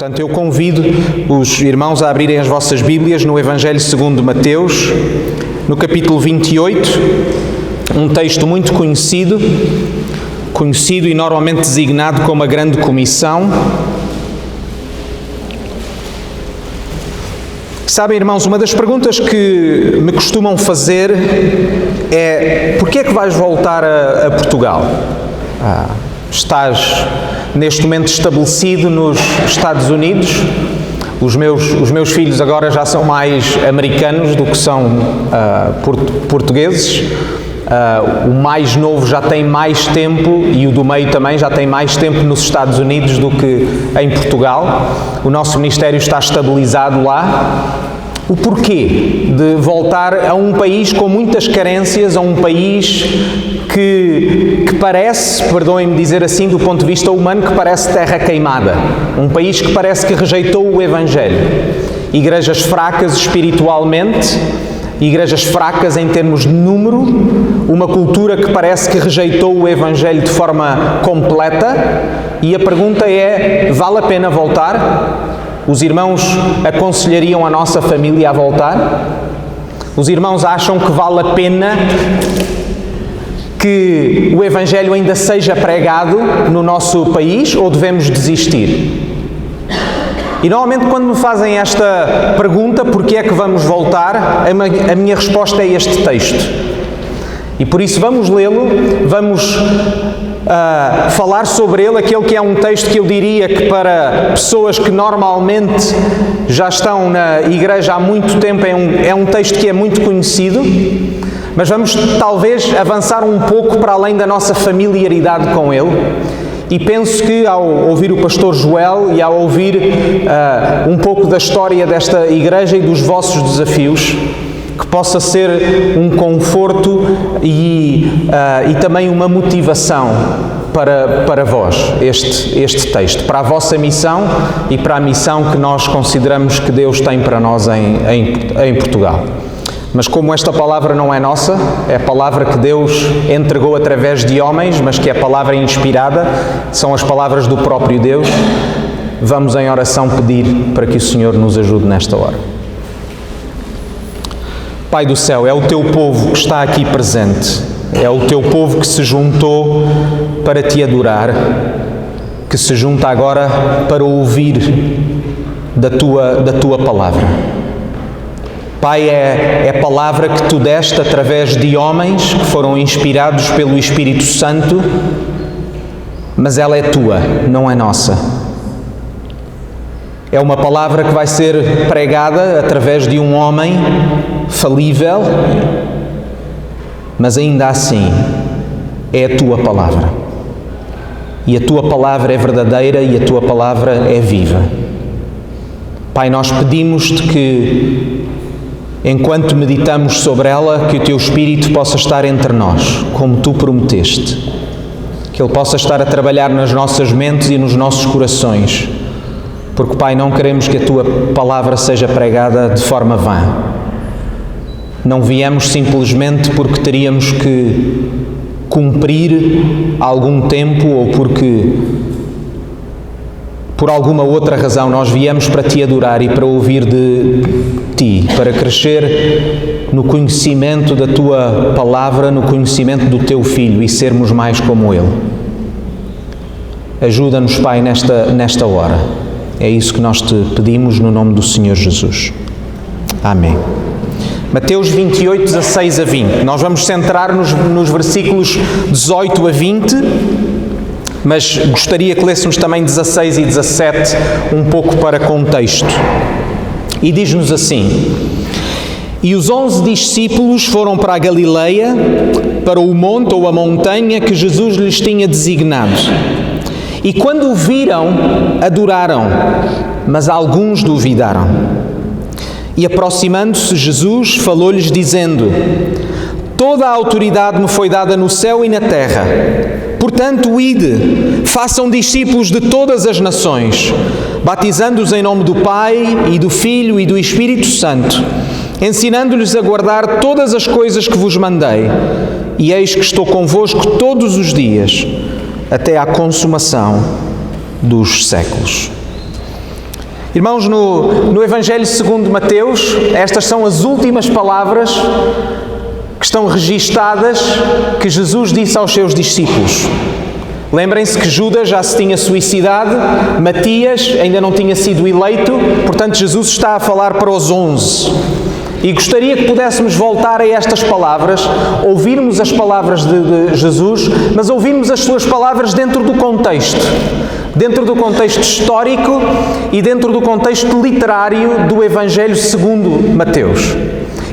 Portanto, eu convido os irmãos a abrirem as vossas Bíblias no Evangelho segundo Mateus, no capítulo 28, um texto muito conhecido e normalmente designado como a Grande Comissão. Sabem, irmãos, uma das perguntas que me costumam fazer é: porquê é que vais voltar a Portugal? Estás neste momento estabelecido nos Estados Unidos. Os meus filhos agora já são mais americanos do que são portugueses. O mais novo já tem mais tempo e o do meio também já tem mais tempo nos Estados Unidos do que em Portugal. O nosso ministério está estabilizado lá. O porquê de voltar a um país com muitas carências, a um país que parece, perdoem-me dizer assim, do ponto de vista humano, que parece terra queimada. Um país que parece que rejeitou o Evangelho. Igrejas fracas espiritualmente, igrejas fracas em termos de número, uma cultura que parece que rejeitou o Evangelho de forma completa. E a pergunta é: vale a pena voltar? Os irmãos aconselhariam a nossa família a voltar? Os irmãos acham que vale a pena que o Evangelho ainda seja pregado no nosso país ou devemos desistir? E normalmente quando me fazem esta pergunta, porquê é que vamos voltar, a minha resposta é este texto. E por isso vamos lê-lo, vamos falar sobre ele, aquele que é um texto que eu diria que para pessoas que normalmente já estão na igreja há muito tempo é um texto que é muito conhecido, mas vamos talvez avançar um pouco para além da nossa familiaridade com ele. E penso que ao ouvir o pastor Joel e ao ouvir um pouco da história desta igreja e dos vossos desafios, que possa ser um conforto e também uma motivação para vós, este texto, para a vossa missão e para a missão que nós consideramos que Deus tem para nós em Portugal. Mas como esta palavra não é nossa, é a palavra que Deus entregou através de homens, mas que é a palavra inspirada, são as palavras do próprio Deus, vamos em oração pedir para que o Senhor nos ajude nesta hora. Pai do céu, é o Teu povo que está aqui presente, é o Teu povo que se juntou para Te adorar, que se junta agora para ouvir da Tua palavra. Pai, é a palavra que Tu deste através de homens que foram inspirados pelo Espírito Santo, mas ela é Tua, não é nossa. É uma palavra que vai ser pregada através de um homem falível, mas ainda assim é a Tua palavra. E a Tua palavra é verdadeira e a Tua palavra é viva. Pai, nós pedimos-Te que, enquanto meditamos sobre ela, que o Teu Espírito possa estar entre nós, como Tu prometeste. Que Ele possa estar a trabalhar nas nossas mentes e nos nossos corações. Porque, Pai, não queremos que a Tua palavra seja pregada de forma vã. Não viemos simplesmente porque teríamos que cumprir algum tempo ou porque, por alguma outra razão, nós viemos para Te adorar e para ouvir de Ti, para crescer no conhecimento da Tua palavra, no conhecimento do Teu Filho e sermos mais como Ele. Ajuda-nos, Pai, nesta hora. É isso que nós Te pedimos no nome do Senhor Jesus. Amém. Mateus 28, 16 a 20. Nós vamos centrar-nos nos versículos 18 a 20, mas gostaria que lêssemos também 16 e 17, um pouco para contexto. E diz-nos assim: E os 11 discípulos foram para a Galileia, para o monte ou a montanha que Jesus lhes tinha designado. E quando o viram, adoraram, mas alguns duvidaram. E aproximando-se Jesus, falou-lhes dizendo: Toda a autoridade me foi dada no céu e na terra. Portanto, ide, façam discípulos de todas as nações, batizando-os em nome do Pai e do Filho e do Espírito Santo, ensinando-lhes a guardar todas as coisas que vos mandei. E eis que estou convosco todos os dias, até à consumação dos séculos. Irmãos, no Evangelho segundo Mateus, estas são as últimas palavras que estão registadas que Jesus disse aos seus discípulos. Lembrem-se que Judas já se tinha suicidado, Matias ainda não tinha sido eleito, portanto Jesus está a falar para os 11. E gostaria que pudéssemos voltar a estas palavras, ouvirmos as palavras de Jesus, mas ouvirmos as suas palavras dentro do contexto histórico e dentro do contexto literário do Evangelho segundo Mateus.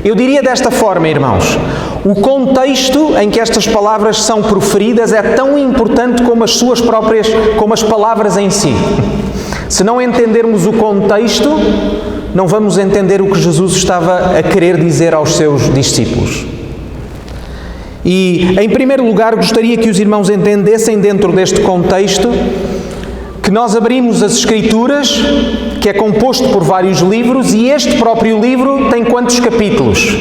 Eu diria desta forma, irmãos, o contexto em que estas palavras são proferidas é tão importante como as palavras em si. Se não entendermos o contexto, não vamos entender o que Jesus estava a querer dizer aos seus discípulos. E, em primeiro lugar, gostaria que os irmãos entendessem dentro deste contexto que nós abrimos as Escrituras, que é composto por vários livros, e este próprio livro tem quantos capítulos?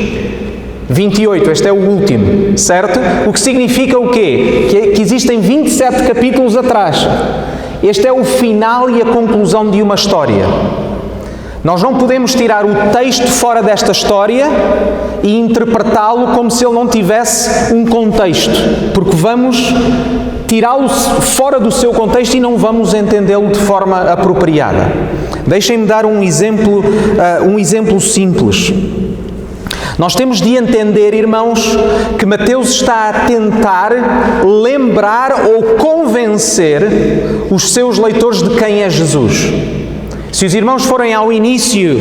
28, este é o último, certo? O que significa o quê? Que existem 27 capítulos atrás. Este é o final e a conclusão de uma história. Nós não podemos tirar o texto fora desta história e interpretá-lo como se ele não tivesse um contexto, porque vamos tirá-lo fora do seu contexto e não vamos entendê-lo de forma apropriada. Deixem-me dar um exemplo simples. Nós temos de entender, irmãos, que Mateus está a tentar lembrar ou convencer os seus leitores de quem é Jesus. Se os irmãos forem ao início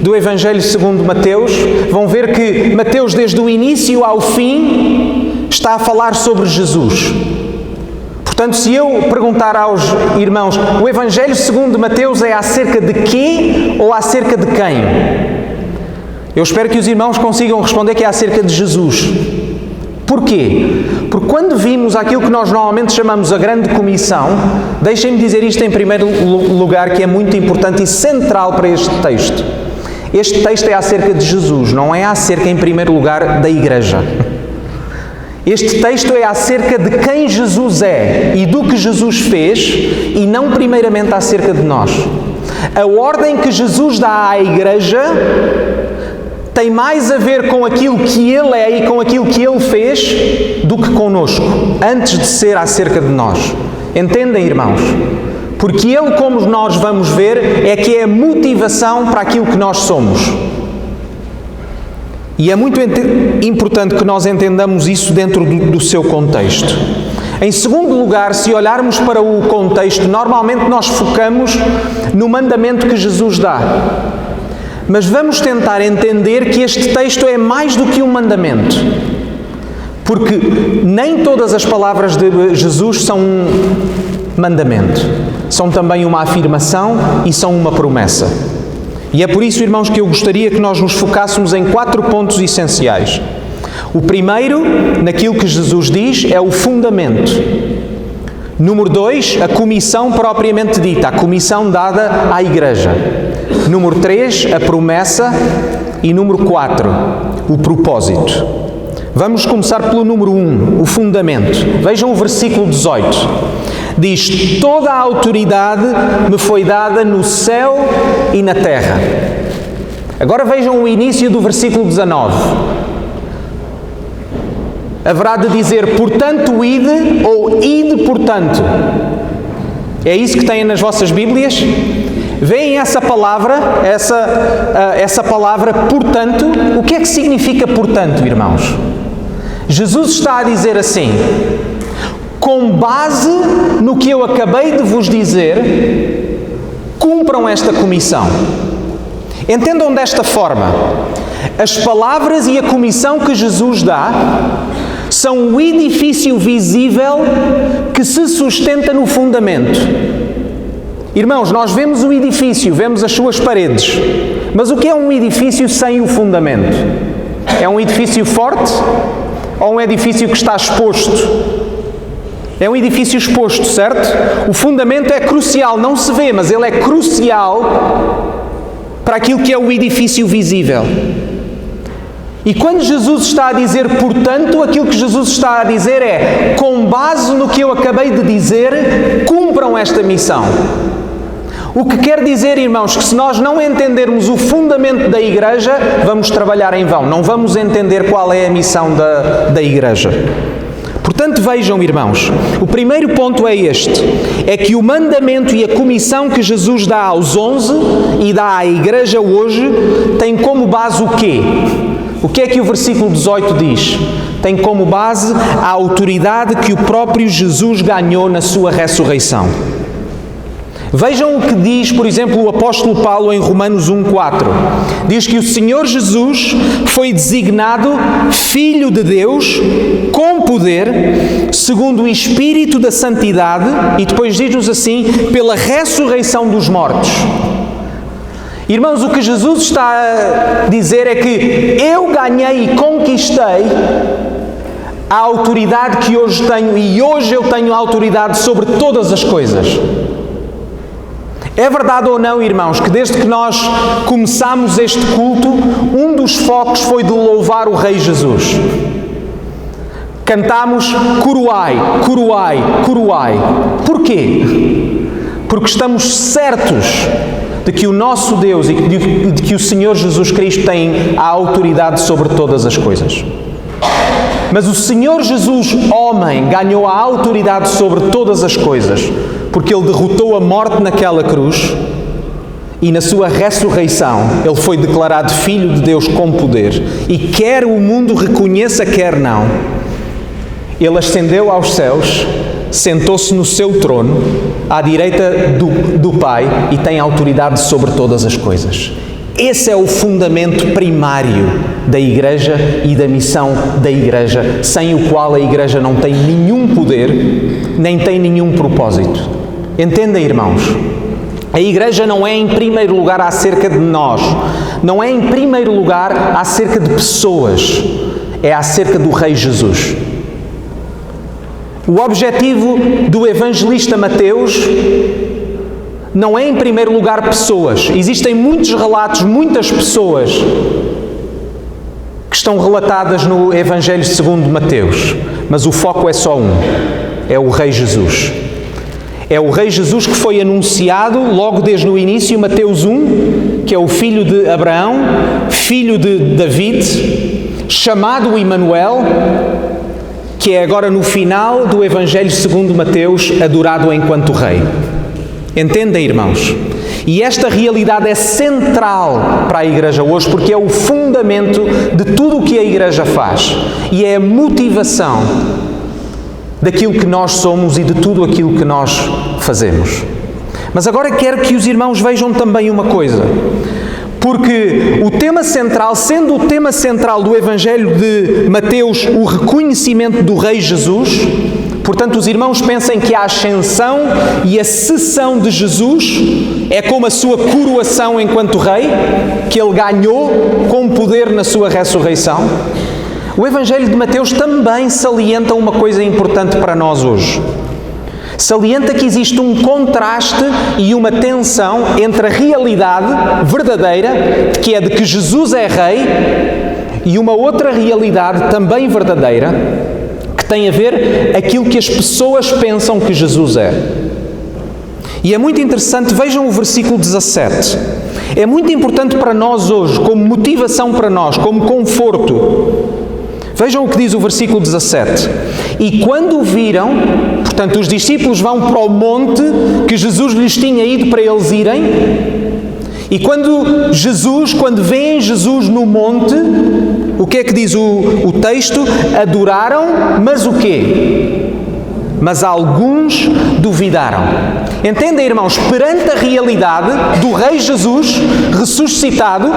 do Evangelho segundo Mateus, vão ver que Mateus, desde o início ao fim, está a falar sobre Jesus. Portanto, se eu perguntar aos irmãos, o Evangelho segundo Mateus é acerca de quê ou acerca de quem? Eu espero que os irmãos consigam responder que é acerca de Jesus. Porquê? Porque quando vimos aquilo que nós normalmente chamamos a Grande Comissão, deixem-me dizer isto em primeiro lugar, que é muito importante e central para este texto. Este texto é acerca de Jesus, não é acerca, em primeiro lugar, da Igreja. Este texto é acerca de quem Jesus é e do que Jesus fez, e não primeiramente acerca de nós. A ordem que Jesus dá à Igreja tem mais a ver com aquilo que Ele é e com aquilo que Ele fez do que connosco, antes de ser acerca de nós. Entendem, irmãos? Porque Ele, como nós vamos ver, é que é a motivação para aquilo que nós somos. E é muito importante que nós entendamos isso dentro do seu contexto. Em segundo lugar, se olharmos para o contexto, normalmente nós focamos no mandamento que Jesus dá. Mas vamos tentar entender que este texto é mais do que um mandamento. Porque nem todas as palavras de Jesus são um mandamento. São também uma afirmação e são uma promessa. E é por isso, irmãos, que eu gostaria que nós nos focássemos em 4 pontos essenciais. O primeiro, naquilo que Jesus diz, é o fundamento. Número 2, a comissão propriamente dita, a comissão dada à Igreja. Número 3, a promessa. E número 4, o propósito. Vamos começar pelo número 1, o fundamento. Vejam o versículo 18. Diz: toda a autoridade me foi dada no céu e na terra. Agora vejam o início do versículo 19. Haverá de dizer, portanto, ide, ou ide, portanto. É isso que têm nas vossas Bíblias? Veem essa palavra, essa palavra, portanto. O que é que significa portanto, irmãos? Jesus está a dizer assim: com base no que eu acabei de vos dizer, cumpram esta comissão. Entendam desta forma: as palavras e a comissão que Jesus dá são o edifício visível que se sustenta no fundamento. Irmãos, nós vemos o edifício, vemos as suas paredes, mas o que é um edifício sem o fundamento? É um edifício forte ou um edifício que está exposto? É um edifício exposto, certo? O fundamento é crucial, não se vê, mas ele é crucial para aquilo que é o edifício visível. E quando Jesus está a dizer, portanto, aquilo que Jesus está a dizer é, com base no que eu acabei de dizer, cumpram esta missão. O que quer dizer, irmãos, que se nós não entendermos o fundamento da Igreja, vamos trabalhar em vão. Não vamos entender qual é a missão da Igreja. Portanto, vejam, irmãos, o primeiro ponto é este, é que o mandamento e a comissão que Jesus dá aos 11 e dá à Igreja hoje tem como base o quê? O que é que o versículo 18 diz? Tem como base a autoridade que o próprio Jesus ganhou na sua ressurreição. Vejam o que diz, por exemplo, o apóstolo Paulo em Romanos 1,4. Diz que o Senhor Jesus foi designado Filho de Deus com poder, segundo o Espírito da Santidade, e depois diz-nos assim, pela ressurreição dos mortos. Irmãos, o que Jesus está a dizer é que eu ganhei e conquistei a autoridade que hoje tenho, e hoje eu tenho a autoridade sobre todas as coisas. É verdade ou não, irmãos, que desde que nós começámos este culto, um dos focos foi de louvar o Rei Jesus. Cantámos coroai, coroai, coroai. Porquê? Porque estamos certos de que o nosso Deus e de que o Senhor Jesus Cristo tem a autoridade sobre todas as coisas. Mas o Senhor Jesus, homem, ganhou a autoridade sobre todas as coisas, porque Ele derrotou a morte naquela cruz e na sua ressurreição Ele foi declarado Filho de Deus com poder. E quer o mundo reconheça, quer não, Ele ascendeu aos céus, sentou-se no seu trono, à direita do Pai, e tem autoridade sobre todas as coisas. Esse é o fundamento primário da Igreja e da missão da Igreja, sem o qual a Igreja não tem nenhum poder, nem tem nenhum propósito. Entendem, irmãos? A Igreja não é em primeiro lugar acerca de nós, não é em primeiro lugar acerca de pessoas, é acerca do Rei Jesus. O objetivo do evangelista Mateus não é em primeiro lugar pessoas. Existem muitos relatos, muitas pessoas que estão relatadas no Evangelho segundo Mateus, mas o foco é só um, é o Rei Jesus. É o Rei Jesus que foi anunciado logo desde o início, Mateus 1, que é o filho de Abraão, filho de David, chamado Emanuel, que é agora no final do Evangelho segundo Mateus, adorado enquanto Rei. Entendem, irmãos? E esta realidade é central para a Igreja hoje, porque é o fundamento de tudo o que a Igreja faz. E é a motivação daquilo que nós somos e de tudo aquilo que nós fazemos. Mas agora quero que os irmãos vejam também uma coisa. Porque o tema central, sendo o tema central do Evangelho de Mateus o reconhecimento do Rei Jesus, portanto os irmãos pensem que a ascensão e a sessão de Jesus é como a sua coroação enquanto Rei, que Ele ganhou com poder na sua ressurreição. O Evangelho de Mateus também salienta uma coisa importante para nós hoje. Salienta que existe um contraste e uma tensão entre a realidade verdadeira, que é de que Jesus é Rei, e uma outra realidade também verdadeira, que tem a ver aquilo que as pessoas pensam que Jesus é. E é muito interessante, vejam o versículo 17. É muito importante para nós hoje, como motivação para nós, como conforto. Vejam o que diz o versículo 17. E quando o viram, portanto, os discípulos vão para o monte que Jesus lhes tinha ido para eles irem, e quando veem Jesus no monte, o que é que diz o texto? Adoraram, mas o quê? Mas alguns duvidaram. Entendem, irmãos? Perante a realidade do Rei Jesus ressuscitado,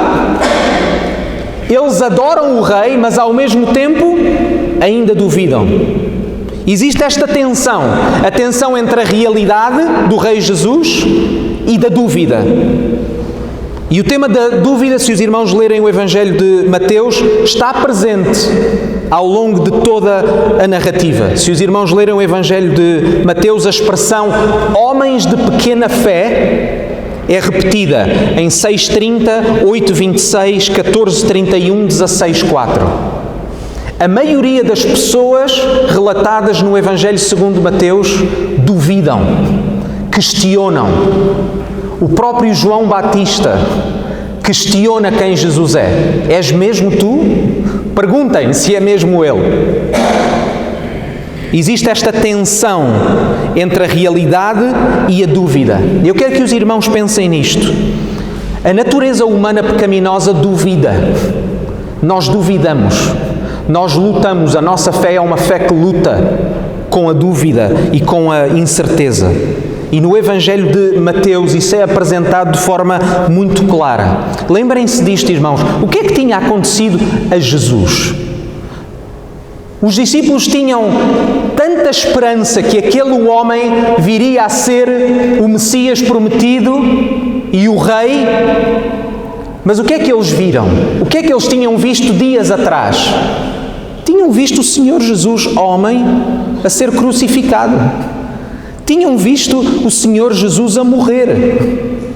eles adoram o Rei, mas ao mesmo tempo ainda duvidam. Existe esta tensão, a tensão entre a realidade do Rei Jesus e da dúvida. E o tema da dúvida, se os irmãos lerem o Evangelho de Mateus, está presente ao longo de toda a narrativa. Se os irmãos lerem o Evangelho de Mateus, a expressão homens de pequena fé é repetida em 6:30, 8:26, 14:31, 16:4. A maioria das pessoas relatadas no Evangelho segundo Mateus duvidam, questionam. O próprio João Batista questiona quem Jesus é. És mesmo tu? Perguntem se é mesmo ele. Existe esta tensão entre a realidade e a dúvida. Eu quero que os irmãos pensem nisto. A natureza humana pecaminosa duvida. Nós duvidamos. Nós lutamos. A nossa fé é uma fé que luta com a dúvida e com a incerteza. E no Evangelho de Mateus isso é apresentado de forma muito clara. Lembrem-se disto, irmãos. O que é que tinha acontecido a Jesus? Os discípulos tinham tanta esperança que aquele homem viria a ser o Messias prometido e o Rei. Mas o que é que eles viram? O que é que eles tinham visto dias atrás? Tinham visto o Senhor Jesus, homem, a ser crucificado. Tinham visto o Senhor Jesus a morrer.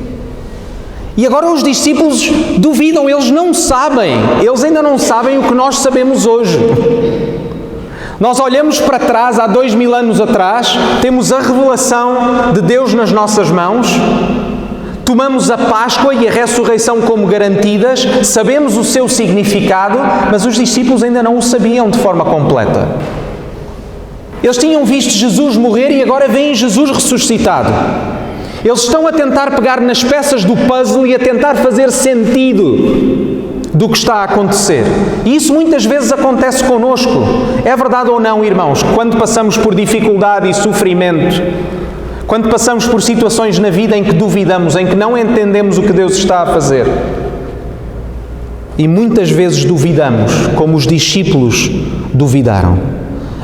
E agora os discípulos duvidam, eles não sabem. Eles ainda não sabem o que nós sabemos hoje. Nós olhamos para trás, há 2000 anos atrás, temos a revelação de Deus nas nossas mãos, tomamos a Páscoa e a ressurreição como garantidas, sabemos o seu significado, mas os discípulos ainda não o sabiam de forma completa. Eles tinham visto Jesus morrer e agora veem Jesus ressuscitado. Eles estão a tentar pegar nas peças do puzzle e a tentar fazer sentido do que está a acontecer. E isso muitas vezes acontece connosco. É verdade ou não, irmãos? Quando passamos por dificuldade e sofrimento, quando passamos por situações na vida em que duvidamos, em que não entendemos o que Deus está a fazer, e muitas vezes duvidamos, como os discípulos duvidaram.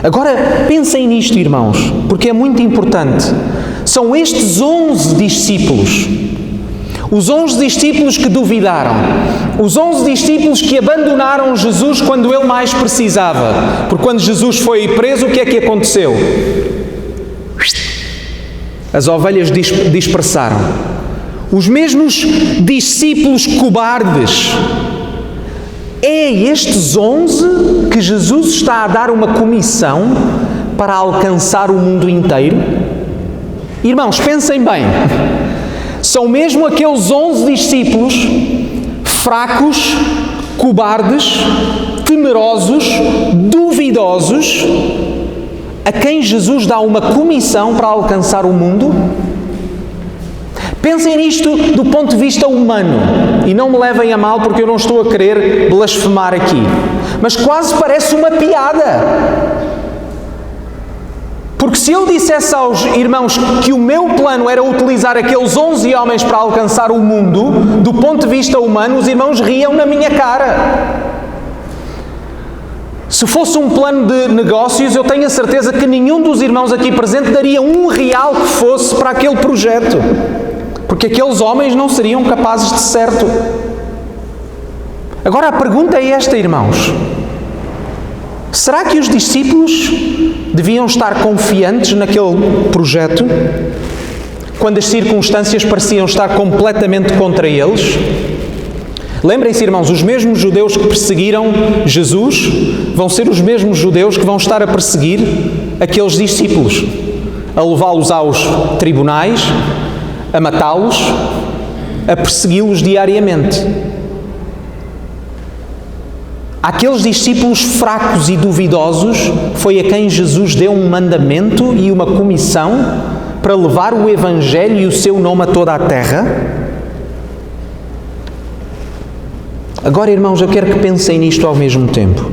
Agora, pensem nisto, irmãos, porque é muito importante. São estes 11 discípulos, os 11 discípulos que duvidaram, os 11 discípulos que abandonaram Jesus quando ele mais precisava. Porque quando Jesus foi preso, o que é que aconteceu? As ovelhas dispersaram. Os mesmos discípulos cobardes. É estes 11 que Jesus está a dar uma comissão para alcançar o mundo inteiro? Irmãos, pensem bem. São mesmo aqueles 11 discípulos fracos, cobardes, temerosos, duvidosos, a quem Jesus dá uma comissão para alcançar o mundo? Pensem nisto do ponto de vista humano, e não me levem a mal porque eu não estou a querer blasfemar aqui, mas quase parece uma piada. Porque se eu dissesse aos irmãos que o meu plano era utilizar aqueles 11 homens para alcançar o mundo, do ponto de vista humano, os irmãos riam na minha cara. Se fosse um plano de negócios, eu tenho a certeza que nenhum dos irmãos aqui presentes daria R$1 que fosse para aquele projeto. Porque aqueles homens não seriam capazes de certo. Agora a pergunta é esta, irmãos. Será que os discípulos deviam estar confiantes naquele projeto quando as circunstâncias pareciam estar completamente contra eles? Lembrem-se, irmãos, os mesmos judeus que perseguiram Jesus vão ser os mesmos judeus que vão estar a perseguir aqueles discípulos, a levá-los aos tribunais, a matá-los, a persegui-los diariamente. Aqueles discípulos fracos e duvidosos foi a quem Jesus deu um mandamento e uma comissão para levar o Evangelho e o seu nome a toda a terra. Agora, irmãos, eu quero que pensem nisto ao mesmo tempo.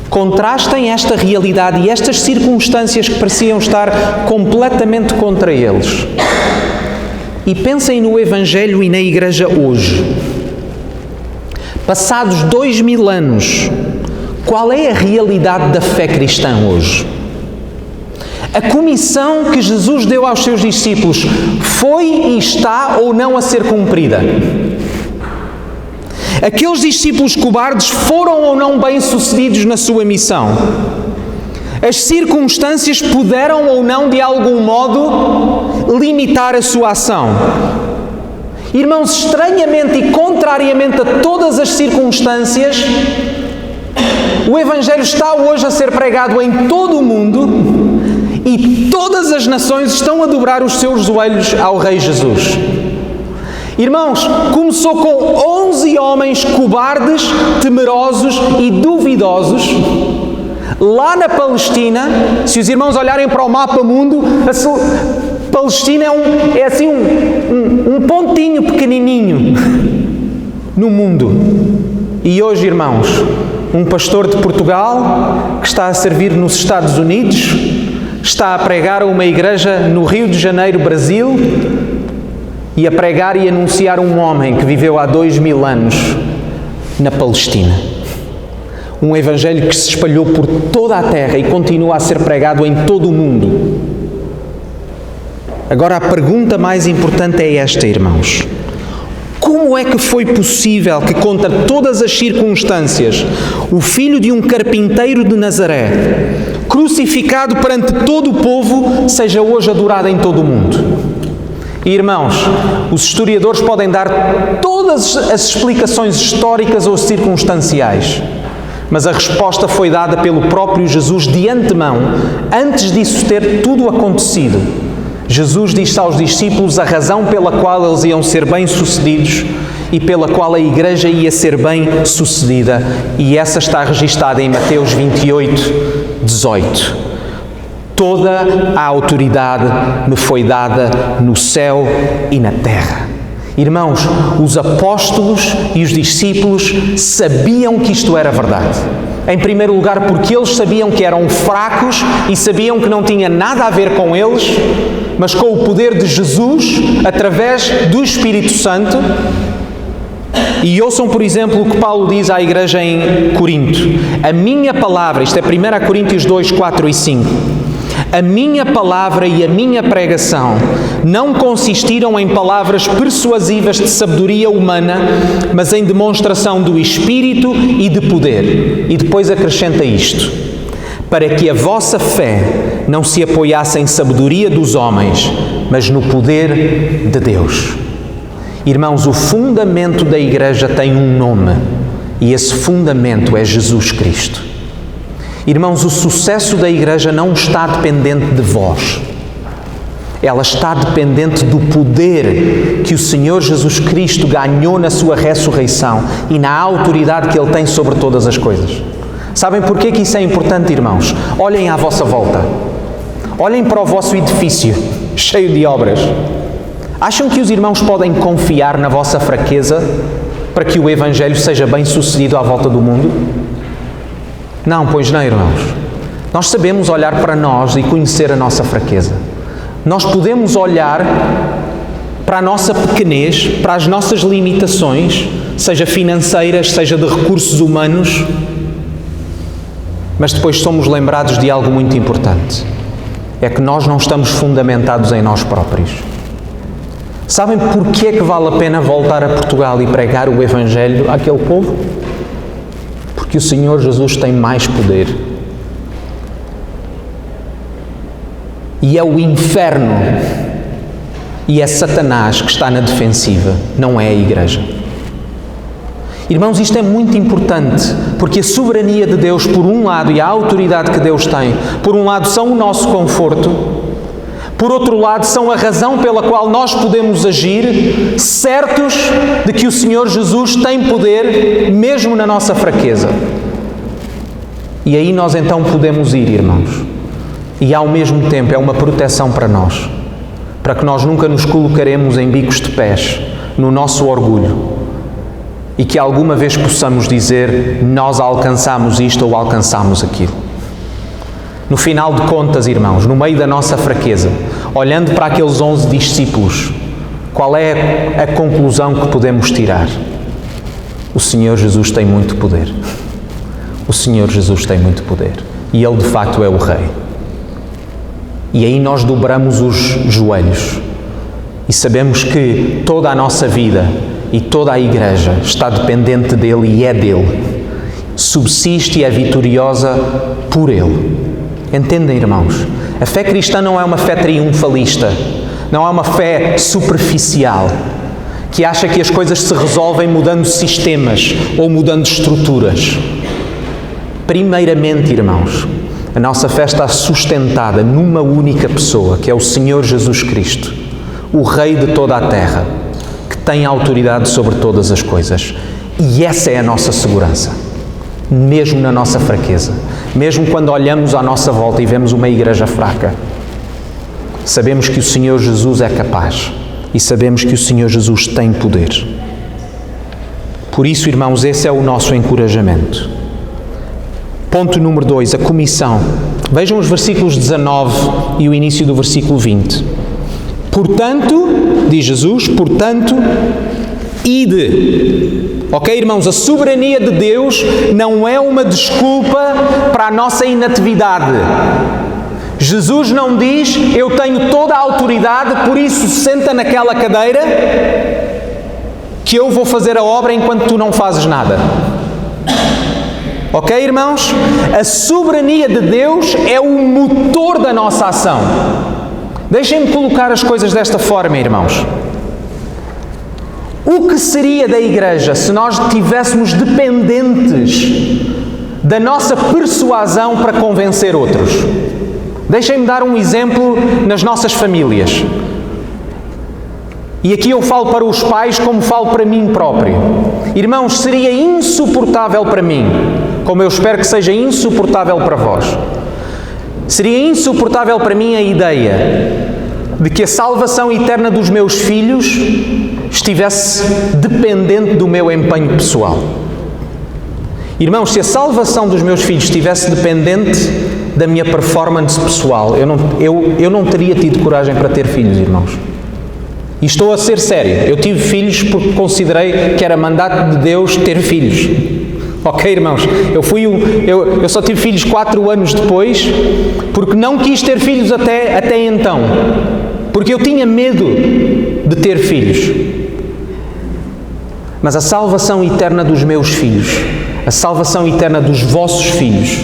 Contrastem esta realidade e estas circunstâncias que pareciam estar completamente contra eles. E pensem no Evangelho e na Igreja hoje. Passados 2000 anos, qual é a realidade da fé cristã hoje? A comissão que Jesus deu aos seus discípulos foi e está ou não a ser cumprida? Aqueles discípulos cobardes foram ou não bem-sucedidos na sua missão? As circunstâncias puderam ou não, de algum modo, limitar a sua ação? Irmãos, estranhamente e contrariamente a todas as circunstâncias, o Evangelho está hoje a ser pregado em todo o mundo e todas as nações estão a dobrar os seus joelhos ao Rei Jesus. Irmãos, começou com 11 homens cobardes, temerosos e duvidosos. Lá na Palestina, se os irmãos olharem para o mapa mundo, a Palestina é assim um pontinho pequenininho no mundo. E hoje, irmãos, um pastor de Portugal que está a servir nos Estados Unidos, está a pregar a uma igreja no Rio de Janeiro, Brasil, e a pregar e anunciar um homem que viveu há 2000 anos na Palestina. Um evangelho que se espalhou por toda a terra e continua a ser pregado em todo o mundo. Agora a pergunta mais importante é esta, irmãos. Como é que foi possível que, contra todas as circunstâncias, o filho de um carpinteiro de Nazaré, crucificado perante todo o povo, seja hoje adorado em todo o mundo? E, irmãos, os historiadores podem dar todas as explicações históricas ou circunstanciais, mas a resposta foi dada pelo próprio Jesus de antemão, antes disso ter tudo acontecido. Jesus disse aos discípulos a razão pela qual eles iam ser bem-sucedidos e pela qual a igreja ia ser bem-sucedida, e essa está registada em Mateus 28, 18. Toda a autoridade me foi dada no céu e na terra. Irmãos, os apóstolos e os discípulos sabiam que isto era verdade. Em primeiro lugar, porque eles sabiam que eram fracos e sabiam que não tinha nada a ver com eles, mas com o poder de Jesus, através do Espírito Santo. E ouçam, por exemplo, o que Paulo diz à igreja em Corinto. A minha palavra, isto é 1 Coríntios 2, 4 e 5. A minha palavra e a minha pregação não consistiram em palavras persuasivas de sabedoria humana, mas em demonstração do Espírito e de poder. E depois acrescenta isto: para que a vossa fé não se apoiasse em sabedoria dos homens, mas no poder de Deus. Irmãos, o fundamento da igreja tem um nome, e esse fundamento é Jesus Cristo. Irmãos, o sucesso da igreja não está dependente de vós. Ela está dependente do poder que o Senhor Jesus Cristo ganhou na sua ressurreição e na autoridade que Ele tem sobre todas as coisas. Sabem porquê que isso é importante, irmãos? Olhem à vossa volta. Olhem para o vosso edifício, cheio de obras. Acham que os irmãos podem confiar na vossa fraqueza para que o Evangelho seja bem sucedido à volta do mundo? Não, pois não, irmãos. Nós sabemos olhar para nós e conhecer a nossa fraqueza. Nós podemos olhar para a nossa pequenez, para as nossas limitações, seja financeiras, seja de recursos humanos, mas depois somos lembrados de algo muito importante. É que nós não estamos fundamentados em nós próprios. Sabem porquê é que vale a pena voltar a Portugal e pregar o Evangelho àquele povo? Porque o Senhor Jesus tem mais poder. E é o inferno e é Satanás que está na defensiva, não é a igreja. Irmãos, isto é muito importante, porque a soberania de Deus, por um lado, e a autoridade que Deus tem, por um lado, são o nosso conforto, por outro lado, são a razão pela qual nós podemos agir, certos de que o Senhor Jesus tem poder, mesmo na nossa fraqueza. E aí nós então podemos ir, irmãos. E ao mesmo tempo é uma proteção para nós, para que nós nunca nos colocaremos em bicos de pés, no nosso orgulho, e que alguma vez possamos dizer, nós alcançamos isto ou alcançamos aquilo. No final de contas, irmãos, no meio da nossa fraqueza, olhando para aqueles 11 discípulos, qual é a conclusão que podemos tirar? O Senhor Jesus tem muito poder. O Senhor Jesus tem muito poder. E Ele de facto é o Rei. E aí nós dobramos os joelhos e sabemos que toda a nossa vida e toda a igreja está dependente dEle e é dEle. Subsiste e é vitoriosa por Ele. Entendem, irmãos? A fé cristã não é uma fé triunfalista, não é uma fé superficial, que acha que as coisas se resolvem mudando sistemas ou mudando estruturas. Primeiramente, irmãos, a nossa fé está sustentada numa única pessoa, que é o Senhor Jesus Cristo, o Rei de toda a terra, que tem autoridade sobre todas as coisas. E essa é a nossa segurança, mesmo na nossa fraqueza, mesmo quando olhamos à nossa volta e vemos uma igreja fraca. Sabemos que o Senhor Jesus é capaz e sabemos que o Senhor Jesus tem poder. Por isso, irmãos, esse é o nosso encorajamento. Ponto número 2, a comissão. Vejam os versículos 19 e o início do versículo 20. Portanto, diz Jesus, portanto, ide. Ok, irmãos, a soberania de Deus não é uma desculpa para a nossa inatividade. Jesus não diz, eu tenho toda a autoridade, por isso senta naquela cadeira que eu vou fazer a obra enquanto tu não fazes nada. Ok, irmãos? A soberania de Deus é o motor da nossa ação. Deixem-me colocar as coisas desta forma, irmãos. O que seria da igreja se nós estivéssemos dependentes da nossa persuasão para convencer outros? Deixem-me dar um exemplo nas nossas famílias. E aqui eu falo para os pais como falo para mim próprio. Irmãos, seria insuportável para mim, como eu espero que seja insuportável para vós. Seria insuportável para mim a ideia de que a salvação eterna dos meus filhos estivesse dependente do meu empenho pessoal. Irmãos, se a salvação dos meus filhos estivesse dependente da minha performance pessoal, eu não teria tido coragem para ter filhos, irmãos. E estou a ser sério. Eu tive filhos porque considerei que era mandato de Deus ter filhos. Ok, irmãos? Eu só tive filhos 4 anos depois porque não quis ter filhos até então. Porque eu tinha medo de ter filhos. Mas a salvação eterna dos meus filhos, a salvação eterna dos vossos filhos,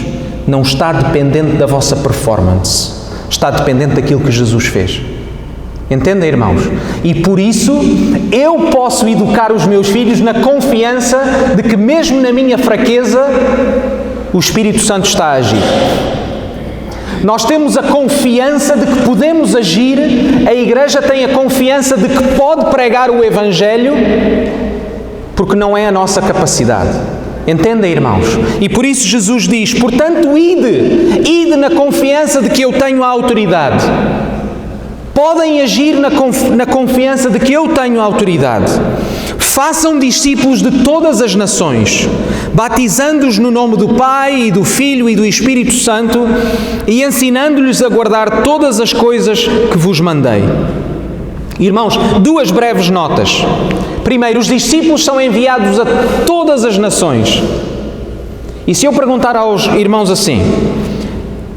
não está dependente da vossa performance. Está dependente daquilo que Jesus fez. Entendem, irmãos? E por isso, eu posso educar os meus filhos na confiança de que mesmo na minha fraqueza, o Espírito Santo está a agir. Nós temos a confiança de que podemos agir, a Igreja tem a confiança de que pode pregar o Evangelho, porque não é a nossa capacidade. Entendem, irmãos? E por isso Jesus diz, portanto, ide na confiança de que eu tenho a autoridade. Podem agir na confiança de que eu tenho a autoridade. Façam discípulos de todas as nações, batizando-os no nome do Pai e do Filho e do Espírito Santo e ensinando-lhes a guardar todas as coisas que vos mandei. Irmãos, 2 breves notas. Primeiro, os discípulos são enviados a todas as nações. E se eu perguntar aos irmãos assim,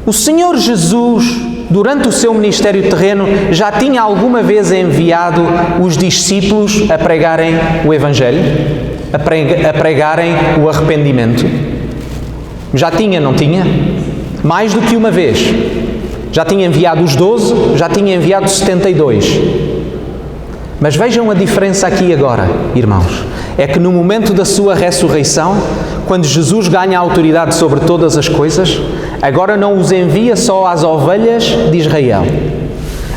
o Senhor Jesus, durante o seu ministério terreno, já tinha alguma vez enviado os discípulos a pregarem o Evangelho? A pregarem o arrependimento? Já tinha, não tinha? Mais do que uma vez. Já tinha enviado os 12, já tinha enviado 72. Mas vejam a diferença aqui agora, irmãos. É que no momento da sua ressurreição, quando Jesus ganha a autoridade sobre todas as coisas, agora não os envia só às ovelhas de Israel.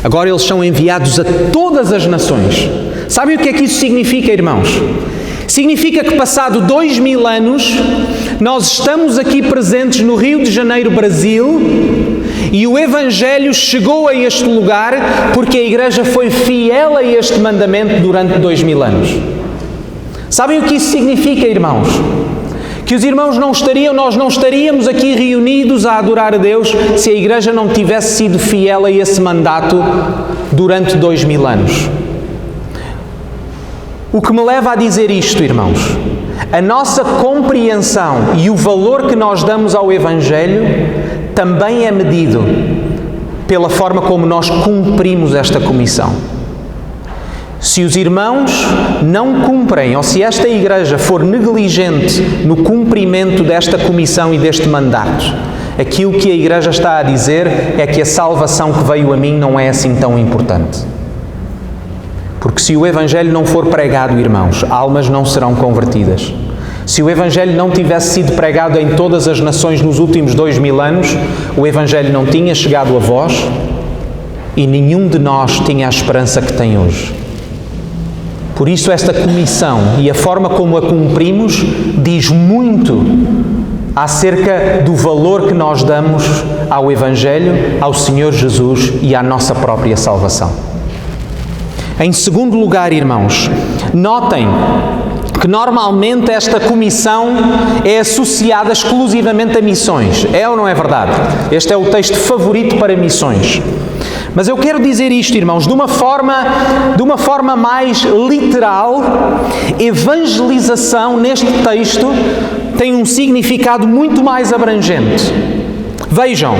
Agora eles são enviados a todas as nações. Sabem o que é que isso significa, irmãos? Significa que passado 2000 anos, nós estamos aqui presentes no Rio de Janeiro, Brasil, e o Evangelho chegou a este lugar porque a Igreja foi fiel a este mandamento durante 2000 anos. Sabem o que isso significa, irmãos? Que os irmãos nós não estaríamos aqui reunidos a adorar a Deus se a Igreja não tivesse sido fiel a esse mandato durante 2000 anos. O que me leva a dizer isto, irmãos, a nossa compreensão e o valor que nós damos ao Evangelho também é medido pela forma como nós cumprimos esta comissão. Se os irmãos não cumprem, ou se esta Igreja for negligente no cumprimento desta comissão e deste mandato, aquilo que a Igreja está a dizer é que a salvação que veio a mim não é assim tão importante. Porque se o Evangelho não for pregado, irmãos, almas não serão convertidas. Se o Evangelho não tivesse sido pregado em todas as nações nos últimos 2000 anos, o Evangelho não tinha chegado a vós e nenhum de nós tinha a esperança que tem hoje. Por isso esta comissão e a forma como a cumprimos diz muito acerca do valor que nós damos ao Evangelho, ao Senhor Jesus e à nossa própria salvação. Em segundo lugar, irmãos, notem que normalmente esta comissão é associada exclusivamente a missões. É ou não é verdade? Este é o texto favorito para missões. Mas eu quero dizer isto, irmãos, de uma forma mais literal. Evangelização neste texto tem um significado muito mais abrangente. Vejam,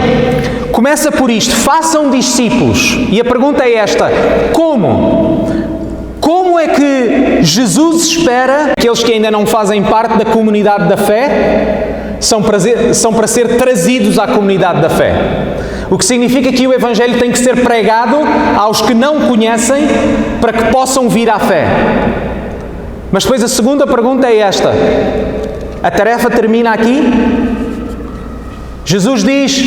começa por isto: façam discípulos. E a pergunta é esta: como? Como é que Jesus espera que aqueles que ainda não fazem parte da comunidade da fé são para ser trazidos à comunidade da fé? O que significa que o Evangelho tem que ser pregado aos que não conhecem para que possam vir à fé. Mas depois a segunda pergunta é esta: a tarefa termina aqui? Jesus diz: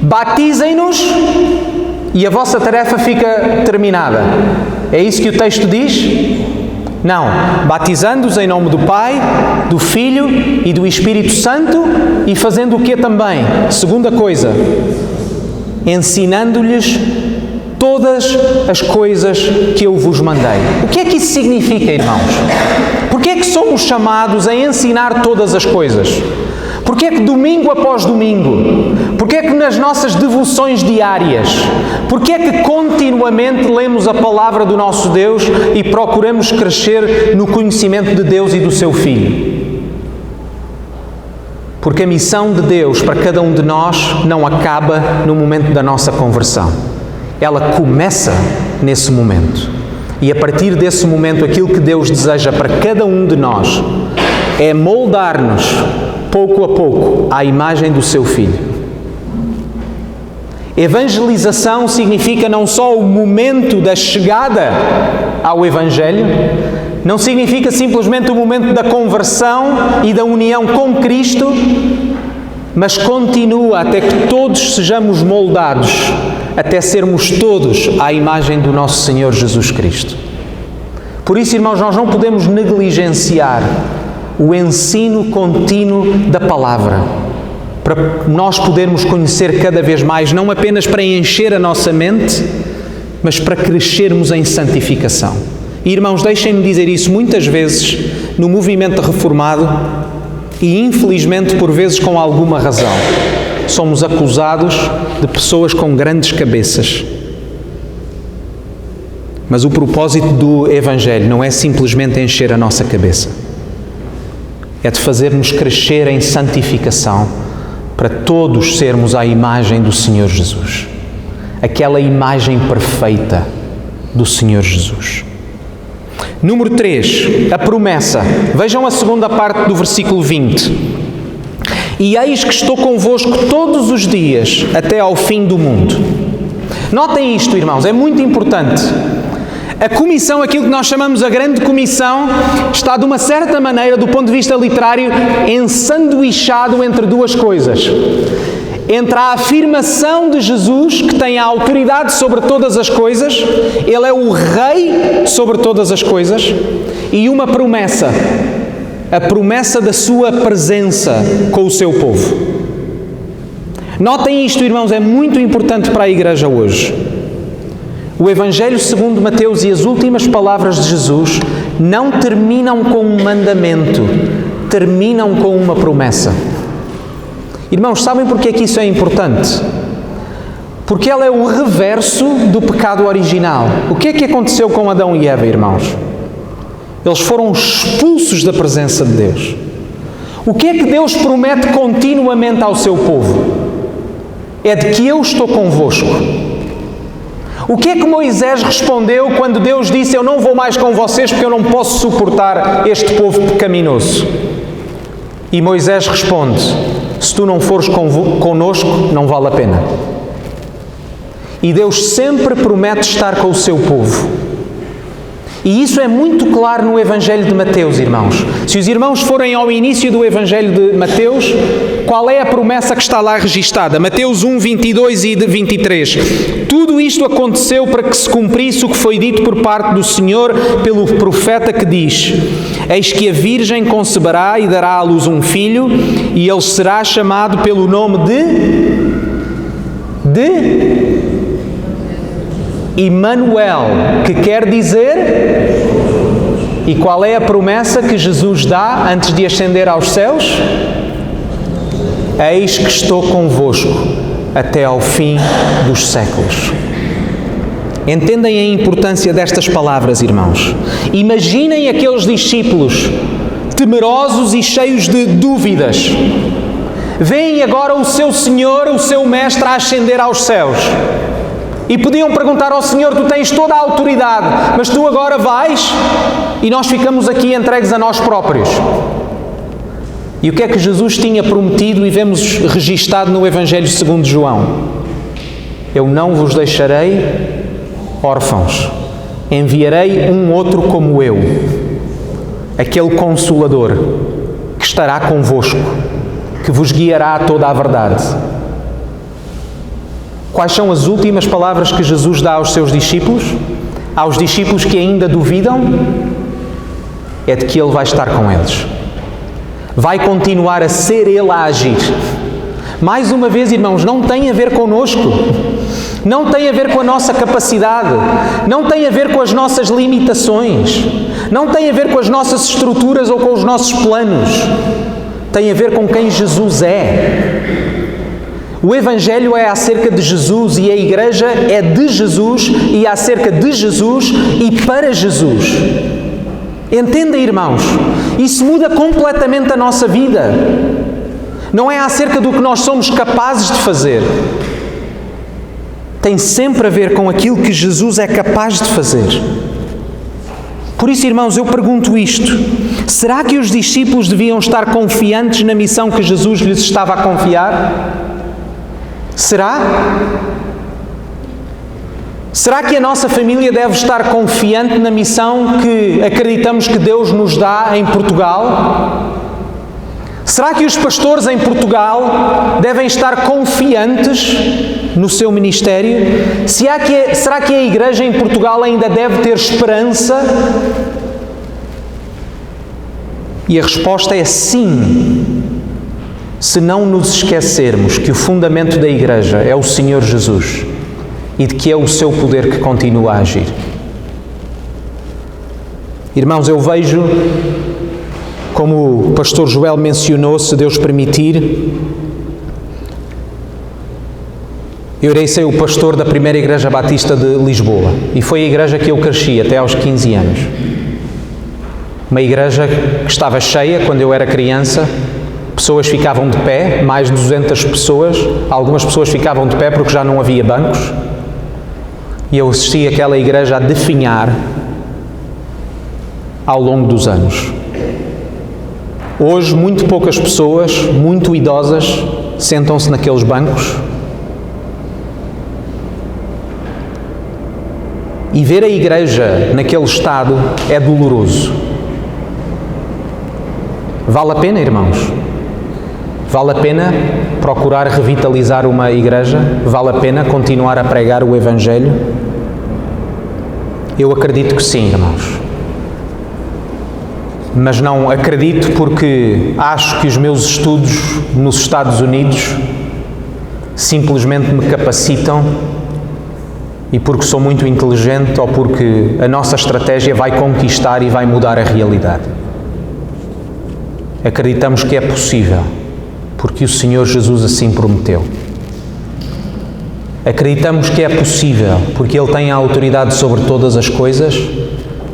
batizem-nos e a vossa tarefa fica terminada. É isso que o texto diz? Não. Batizando-os em nome do Pai, do Filho e do Espírito Santo, e fazendo o quê também? Segunda coisa: ensinando-lhes todas as coisas que eu vos mandei. O que é que isso significa, irmãos? Porquê é que somos chamados a ensinar todas as coisas? Porquê é que domingo após domingo? Porquê é que nas nossas devoções diárias? Porquê é que continuamente lemos a palavra do nosso Deus e procuramos crescer no conhecimento de Deus e do seu Filho? Porque a missão de Deus para cada um de nós não acaba no momento da nossa conversão. Ela começa nesse momento. E a partir desse momento, aquilo que Deus deseja para cada um de nós é moldar-nos, pouco a pouco, à imagem do seu Filho. Evangelização significa não só o momento da chegada ao Evangelho, não significa simplesmente o momento da conversão e da união com Cristo, mas continua até que todos sejamos moldados, até sermos todos à imagem do nosso Senhor Jesus Cristo. Por isso, irmãos, nós não podemos negligenciar o ensino contínuo da palavra, para nós podermos conhecer cada vez mais, não apenas para encher a nossa mente, mas para crescermos em santificação. E, irmãos, deixem-me dizer isso, muitas vezes no movimento reformado, e infelizmente por vezes com alguma razão, somos acusados de pessoas com grandes cabeças. Mas o propósito do Evangelho não é simplesmente encher a nossa cabeça, é de fazer-nos crescer em santificação, para todos sermos à imagem do Senhor Jesus. Aquela imagem perfeita do Senhor Jesus. Número 3, a promessa. Vejam a segunda parte do versículo 20. E eis que estou convosco todos os dias, até ao fim do mundo. Notem isto, irmãos, é muito importante. A comissão, aquilo que nós chamamos a grande comissão, está de uma certa maneira, do ponto de vista literário, ensanduichado entre duas coisas. Entre a afirmação de Jesus, que tem a autoridade sobre todas as coisas, Ele é o Rei sobre todas as coisas, e uma promessa, a promessa da sua presença com o seu povo. Notem isto, irmãos, é muito importante para a Igreja hoje. O Evangelho segundo Mateus e as últimas palavras de Jesus não terminam com um mandamento, terminam com uma promessa. Irmãos, sabem porque é que isso é importante? Porque ela é o reverso do pecado original. O que é que aconteceu com Adão e Eva, irmãos? Eles foram expulsos da presença de Deus. O que é que Deus promete continuamente ao seu povo? É de que eu estou convosco. O que é que Moisés respondeu quando Deus disse: eu não vou mais com vocês porque eu não posso suportar este povo pecaminoso? E Moisés responde: se tu não fores connosco, não vale a pena. E Deus sempre promete estar com o seu povo. E isso é muito claro no Evangelho de Mateus, irmãos. Se os irmãos forem ao início do Evangelho de Mateus, qual é a promessa que está lá registada? Mateus 1, 22 e 23. Tudo isto aconteceu para que se cumprisse o que foi dito por parte do Senhor pelo profeta que diz: eis que a Virgem conceberá e dará à luz um filho, e ele será chamado pelo nome de Emanuel, que quer dizer... E qual é a promessa que Jesus dá antes de ascender aos céus? Eis que estou convosco até ao fim dos séculos. Entendem a importância destas palavras, irmãos? Imaginem aqueles discípulos temerosos e cheios de dúvidas. Veem agora o seu Senhor, o seu Mestre, a ascender aos céus. E podiam perguntar ao Senhor: tu tens toda a autoridade, mas tu agora vais? E nós ficamos aqui entregues a nós próprios. E o que é que Jesus tinha prometido e vemos registado no Evangelho segundo João? Eu não vos deixarei órfãos, enviarei um outro como eu, aquele Consolador, que estará convosco, que vos guiará a toda a verdade. Quais são as últimas palavras que Jesus dá aos seus discípulos? Aos discípulos que ainda duvidam? É de que Ele vai estar com eles. Vai continuar a ser Ele a agir. Mais uma vez, irmãos, não tem a ver connosco. Não tem a ver com a nossa capacidade. Não tem a ver com as nossas limitações. Não tem a ver com as nossas estruturas ou com os nossos planos. Tem a ver com quem Jesus é. O Evangelho é acerca de Jesus e a Igreja é de Jesus e acerca de Jesus e para Jesus. Entendem, irmãos? Isso muda completamente a nossa vida. Não é acerca do que nós somos capazes de fazer. Tem sempre a ver com aquilo que Jesus é capaz de fazer. Por isso, irmãos, eu pergunto isto: será que os discípulos deviam estar confiantes na missão que Jesus lhes estava a confiar? Será? Será que a nossa família deve estar confiante na missão que acreditamos que Deus nos dá em Portugal? Será que os pastores em Portugal devem estar confiantes no seu ministério? Será que a Igreja em Portugal ainda deve ter esperança? E a resposta é sim. Se não nos esquecermos que o fundamento da Igreja é o Senhor Jesus e de que é o seu poder que continua a agir. Irmãos, eu vejo, como o pastor Joel mencionou, se Deus permitir, eu irei ser o pastor da primeira Igreja Batista de Lisboa e foi a igreja que eu cresci até aos 15 anos. Uma igreja que estava cheia quando eu era criança. Pessoas ficavam de pé, mais de 200 pessoas. Algumas pessoas ficavam de pé porque já não havia bancos. E eu assisti aquela igreja a definhar ao longo dos anos. Hoje, muito poucas pessoas, muito idosas, sentam-se naqueles bancos. E ver a igreja naquele estado é doloroso. Vale a pena, irmãos? Vale a pena procurar revitalizar uma igreja? Vale a pena continuar a pregar o Evangelho? Eu acredito que sim, irmãos. Mas não acredito porque acho que os meus estudos nos Estados Unidos simplesmente me capacitam e porque sou muito inteligente ou porque a nossa estratégia vai conquistar e vai mudar a realidade. Acreditamos que é possível, porque o Senhor Jesus assim prometeu. Acreditamos que é possível, porque Ele tem a autoridade sobre todas as coisas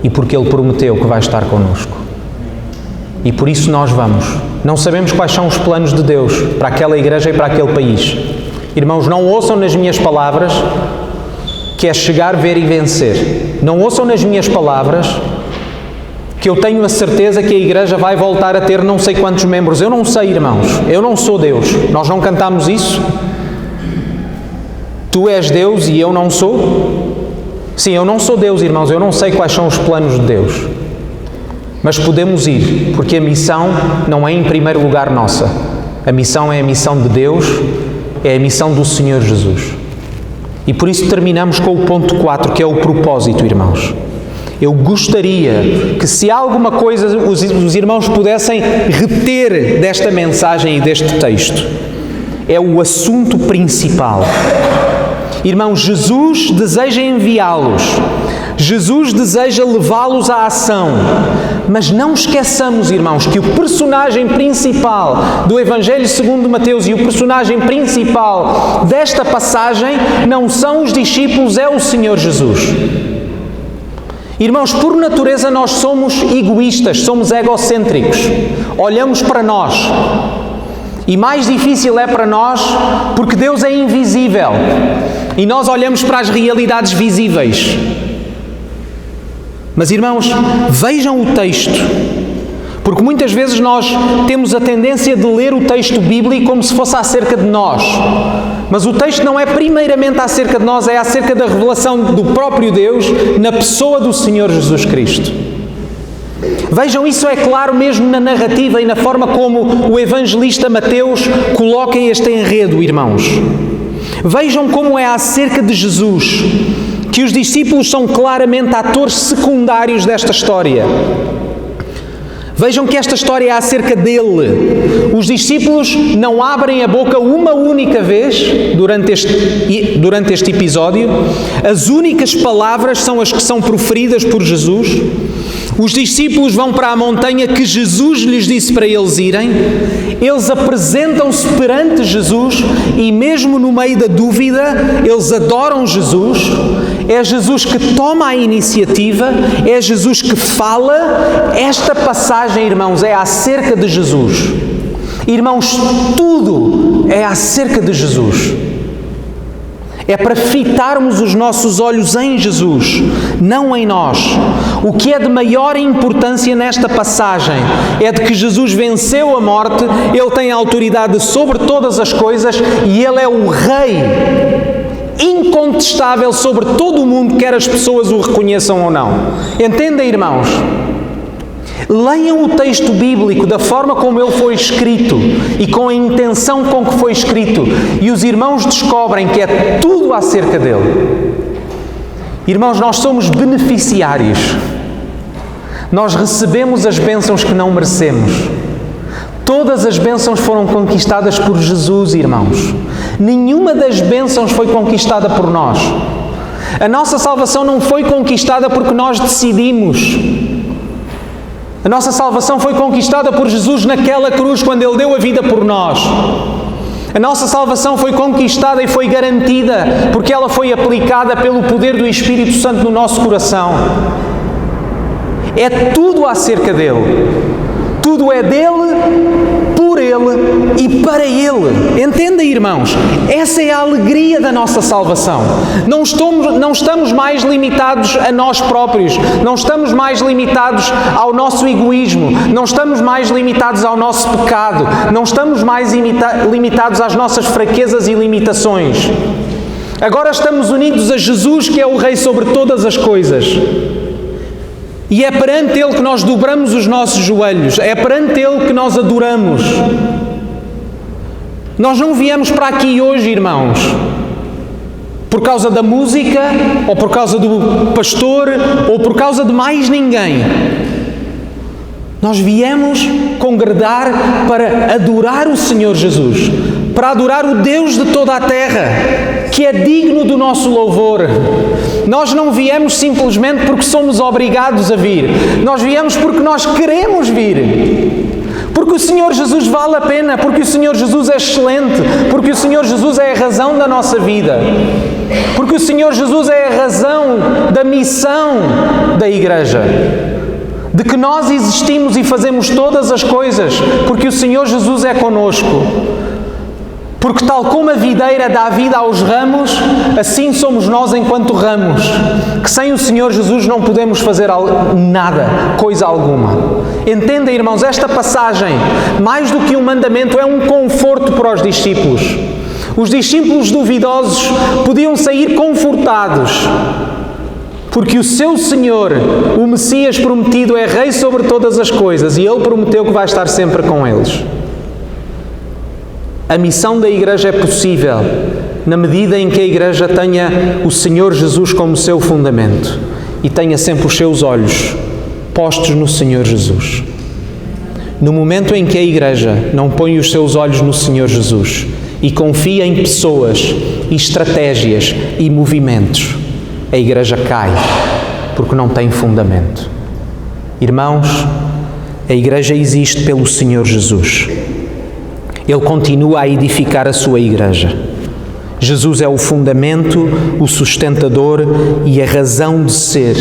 e porque Ele prometeu que vai estar connosco. E por isso nós vamos. Não sabemos quais são os planos de Deus para aquela igreja e para aquele país. Irmãos, não ouçam nas minhas palavras que é chegar, ver e vencer. Não ouçam nas minhas palavras que eu tenho a certeza que a igreja vai voltar a ter não sei quantos membros. Eu não sei, irmãos. Eu não sou Deus. Nós não cantamos isso? Tu és Deus e eu não sou? Sim, eu não sou Deus, irmãos. Eu não sei quais são os planos de Deus. Mas podemos ir, porque a missão não é em primeiro lugar nossa. A missão é a missão de Deus, é a missão do Senhor Jesus. E por isso terminamos com o ponto 4, que é o propósito, irmãos. Eu gostaria que, se há alguma coisa os irmãos pudessem reter desta mensagem e deste texto, é o assunto principal. Irmãos, Jesus deseja enviá-los. Jesus deseja levá-los à ação. Mas não esqueçamos, irmãos, que o personagem principal do Evangelho segundo Mateus e o personagem principal desta passagem não são os discípulos, é o Senhor Jesus. Irmãos, por natureza nós somos egoístas, somos egocêntricos. Olhamos para nós. E mais difícil é para nós porque Deus é invisível. E nós olhamos para as realidades visíveis. Mas, irmãos, vejam o texto. Porque muitas vezes nós temos a tendência de ler o texto bíblico como se fosse acerca de nós. Mas o texto não é primeiramente acerca de nós, é acerca da revelação do próprio Deus na pessoa do Senhor Jesus Cristo. Vejam, isso é claro mesmo na narrativa e na forma como o evangelista Mateus coloca este enredo, irmãos. Vejam como é acerca de Jesus, que os discípulos são claramente atores secundários desta história. Vejam que esta história é acerca dele. Os discípulos não abrem a boca uma única vez durante este episódio. As únicas palavras são as que são proferidas por Jesus. Os discípulos vão para a montanha que Jesus lhes disse para eles irem. Eles apresentam-se perante Jesus e mesmo no meio da dúvida, eles adoram Jesus. É Jesus que toma a iniciativa, é Jesus que fala. Esta passagem, irmãos, é acerca de Jesus. Irmãos, tudo é acerca de Jesus. É para fitarmos os nossos olhos em Jesus, não em nós. O que é de maior importância nesta passagem é de que Jesus venceu a morte, Ele tem autoridade sobre todas as coisas e Ele é o Rei incontestável sobre todo o mundo, quer as pessoas o reconheçam ou não. Entendem, irmãos? Leiam o texto bíblico da forma como ele foi escrito e com a intenção com que foi escrito e os irmãos descobrem que é tudo acerca dele. Irmãos, nós somos beneficiários. Nós recebemos as bênçãos que não merecemos. Todas as bênçãos foram conquistadas por Jesus, irmãos. Nenhuma das bênçãos foi conquistada por nós. A nossa salvação não foi conquistada porque nós decidimos. A nossa salvação foi conquistada por Jesus naquela cruz, quando Ele deu a vida por nós. A nossa salvação foi conquistada e foi garantida porque ela foi aplicada pelo poder do Espírito Santo no nosso coração. É tudo acerca dele. Tudo é dele, por ele e para ele. Entendem, irmãos? Essa é a alegria da nossa salvação. Não estamos mais limitados a nós próprios. Não estamos mais limitados ao nosso egoísmo. Não estamos mais limitados ao nosso pecado. Não estamos mais limitados às nossas fraquezas e limitações. Agora estamos unidos a Jesus, que é o Rei sobre todas as coisas. E é perante Ele que nós dobramos os nossos joelhos. É perante Ele que nós adoramos. Nós não viemos para aqui hoje, irmãos, por causa da música, ou por causa do pastor, ou por causa de mais ninguém. Nós viemos congregar para adorar o Senhor Jesus, para adorar o Deus de toda a terra, que é digno do nosso louvor. Nós não viemos simplesmente porque somos obrigados a vir. Nós viemos porque nós queremos vir. Porque o Senhor Jesus vale a pena, porque o Senhor Jesus é excelente, porque o Senhor Jesus é a razão da nossa vida. Porque o Senhor Jesus é a razão da missão da Igreja. De que nós existimos e fazemos todas as coisas, porque o Senhor Jesus é conosco. Porque tal como a videira dá vida aos ramos, assim somos nós enquanto ramos, que sem o Senhor Jesus não podemos fazer nada, coisa alguma. Entendem, irmãos, esta passagem, mais do que um mandamento, é um conforto para os discípulos. Os discípulos duvidosos podiam sair confortados, porque o seu Senhor, o Messias prometido, é Rei sobre todas as coisas e Ele prometeu que vai estar sempre com eles. A missão da Igreja é possível na medida em que a Igreja tenha o Senhor Jesus como seu fundamento e tenha sempre os seus olhos postos no Senhor Jesus. No momento em que a Igreja não põe os seus olhos no Senhor Jesus e confia em pessoas, e estratégias e movimentos, a Igreja cai, porque não tem fundamento. Irmãos, a Igreja existe pelo Senhor Jesus. Ele continua a edificar a sua Igreja. Jesus é o fundamento, o sustentador e a razão de ser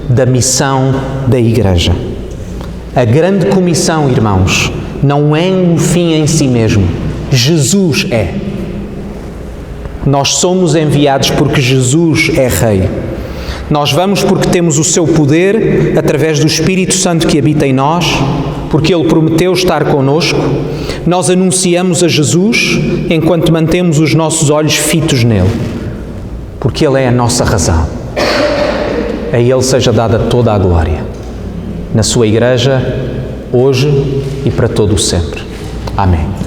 da missão da Igreja. A grande comissão, irmãos, não é um fim em si mesmo. Jesus é. Nós somos enviados porque Jesus é Rei. Nós vamos porque temos o seu poder através do Espírito Santo que habita em nós, porque Ele prometeu estar connosco. Nós anunciamos a Jesus enquanto mantemos os nossos olhos fitos nele, porque Ele é a nossa razão. A Ele seja dada toda a glória, na sua Igreja, hoje e para todo o sempre. Amém.